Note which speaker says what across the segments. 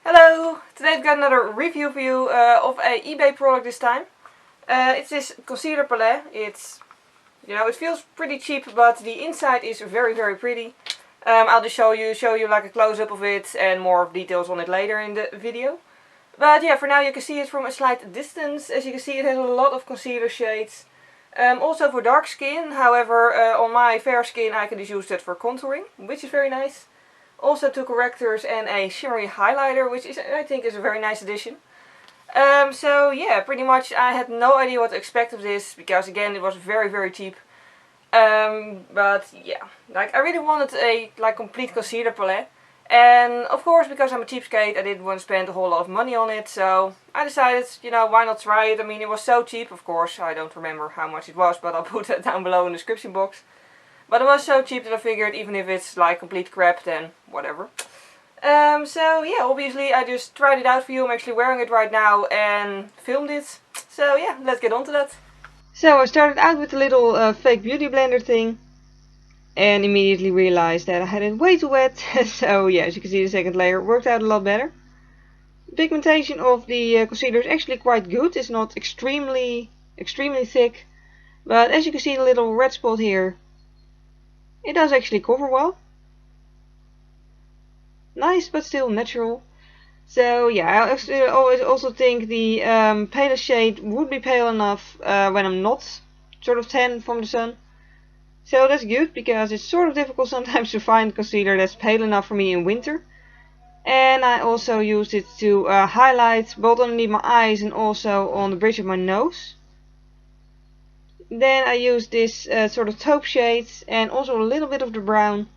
Speaker 1: Hello! Today I've got another review for you of a eBay product this time. It's this concealer palette. It feels pretty cheap, but the inside is very pretty. I'll just show you like a close-up of it and more details on it later in the video. But yeah, for now you can see it from a slight distance. As you can see, it has a lot of concealer shades. Also for dark skin, however, on my fair skin I can just use that for contouring, which is very nice. Also two correctors and a shimmery highlighter, which I think is a very nice addition. So yeah, pretty much I had no idea what to expect of this, because again it was very cheap. But yeah, like I really wanted a complete concealer palette. And of course, because I'm a cheapskate, I didn't want to spend a whole lot of money on it, so I decided, why not try it. I mean, it was so cheap, of course, I don't remember how much it was, but I'll put that down below in the description box. But it was so cheap that I figured even if it's like complete crap, then whatever. So yeah, obviously I just tried it out for you. I'm actually wearing it right now and filmed it. So yeah, let's get on to that. So I started out with a little fake beauty blender thing. And immediately realized that I had it way too wet. So yeah, as you can see, the second layer worked out a lot better. The pigmentation of the concealer is actually quite good. It's not extremely thick. But as you can see, the little red spot here, it does actually cover well. Nice, but still natural. So yeah, I always also think the paler shade would be pale enough when I'm not sort of tan from the sun. So that's good, because it's sort of difficult sometimes to find concealer that's pale enough for me in winter. And I also used it to highlight both underneath my eyes and also on the bridge of my nose. Then I used this sort of taupe shade and also a little bit of the brown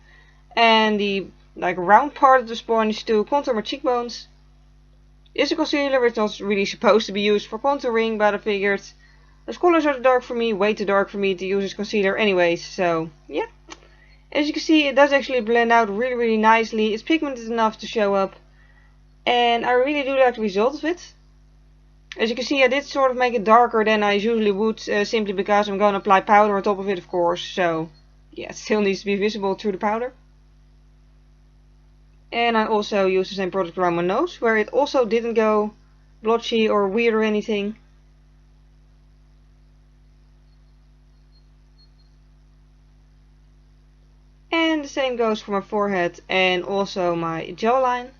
Speaker 1: and the round part of the sponge to contour my cheekbones. It's a concealer which is not really supposed to be used for contouring, but I figured those colors are too dark for me, way too dark for me to use as concealer anyways, so yeah. As you can see, it does actually blend out really nicely. It's pigmented enough to show up, and I really do like the result of it. As you can see, I did sort of make it darker than I usually would, simply because I'm going to apply powder on top of it, of course, so yeah, it still needs to be visible through the powder. And I also used the same product around my nose, where it also didn't go blotchy or weird or anything. And the same goes for my forehead and also my jawline.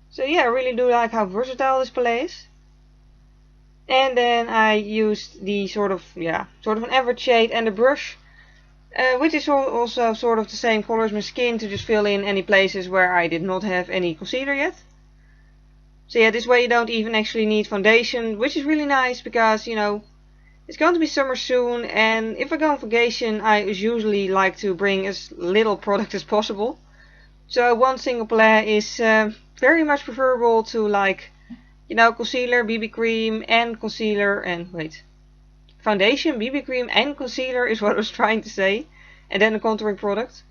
Speaker 1: So yeah, I really do like how versatile this palette is. And then I used the sort of an average shade and a brush, which is also sort of the same color as my skin, to just fill in any places where I did not have any concealer yet. So yeah, this way you don't even actually need foundation, which is really nice, because it's going to be summer soon, and if I go on vacation I usually like to bring as little product as possible. So one single palette is very much preferable to concealer, BB cream and concealer and foundation, BB cream and concealer is what I was trying to say, and then a contouring product.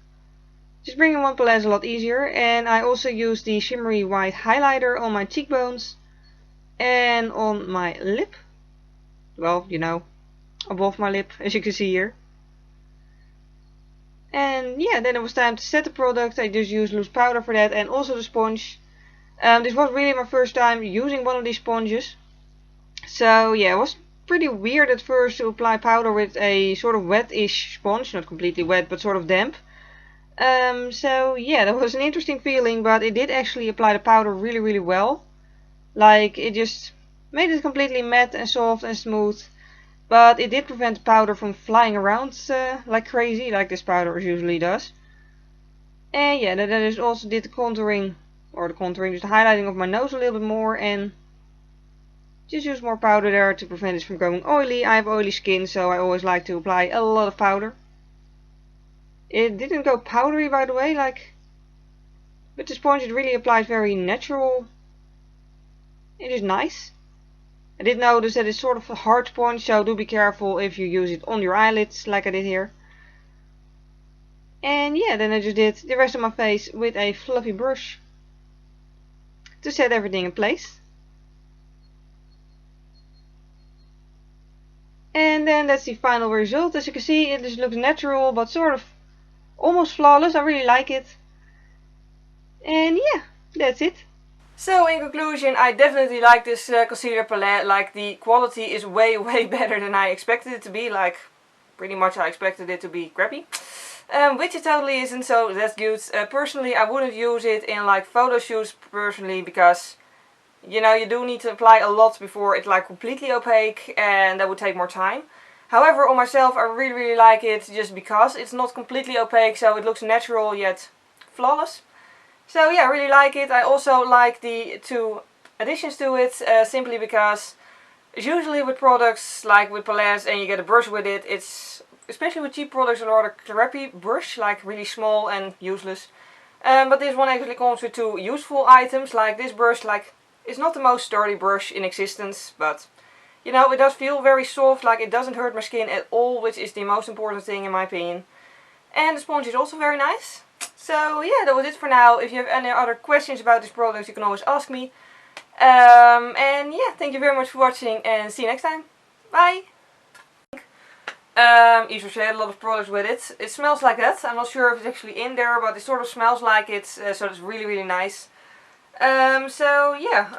Speaker 1: Just bringing one palette is a lot easier. And I also use the shimmery white highlighter on my cheekbones and on my lip. Well, above my lip, as you can see here. And yeah, then it was time to set the product. I just used loose powder for that, and also the sponge. This was really my first time using one of these sponges. So yeah, it was pretty weird at first to apply powder with a sort of wet-ish sponge. Not completely wet, but sort of damp. So yeah, that was an interesting feeling, but it did actually apply the powder really well. Like, it just made it completely matte and soft and smooth. But it did prevent the powder from flying around like crazy, like this powder usually does. And yeah, then I just also did the contouring, just the highlighting of my nose a little bit more, and just use more powder there to prevent it from going oily. I have oily skin, so I always like to apply a lot of powder. It didn't go powdery, by the way, with the sponge it really applied very natural. It is nice. I did notice that it's sort of a hard sponge, so do be careful if you use it on your eyelids like I did here. And yeah, then I just did the rest of my face with a fluffy brush to set everything in place. And then that's the final result. As you can see, it just looks natural, but sort of almost flawless. I really like it. And yeah, that's it. So in conclusion, I definitely like this concealer palette. Like, the quality is way better than I expected it to be. Like, pretty much I expected it to be crappy. Which it totally isn't, so that's good. Personally, I wouldn't use it in like photo shoots personally, because you know, you do need to apply a lot before it's like completely opaque, and that would take more time. However, on myself I really like it just because it's not completely opaque, so it looks natural yet flawless. So yeah, I really like it. I also like the two additions to it, simply because usually with products like with palettes and you get a brush with it, it's, especially with cheap products, a rather crappy brush, like really small and useless. But this one actually comes with two useful items. Like, this brush, like, it's not the most sturdy brush in existence, but you know, it does feel very soft. Like, it doesn't hurt my skin at all, which is the most important thing in my opinion. And the sponge is also very nice. So yeah, that was it for now. If you have any other questions about this product, you can always ask me. And yeah, thank you very much for watching, and see you next time. Bye! Easter had a lot of products with it. It smells like that. I'm not sure if it's actually in there, but it sort of smells like it, so it's really nice. So yeah.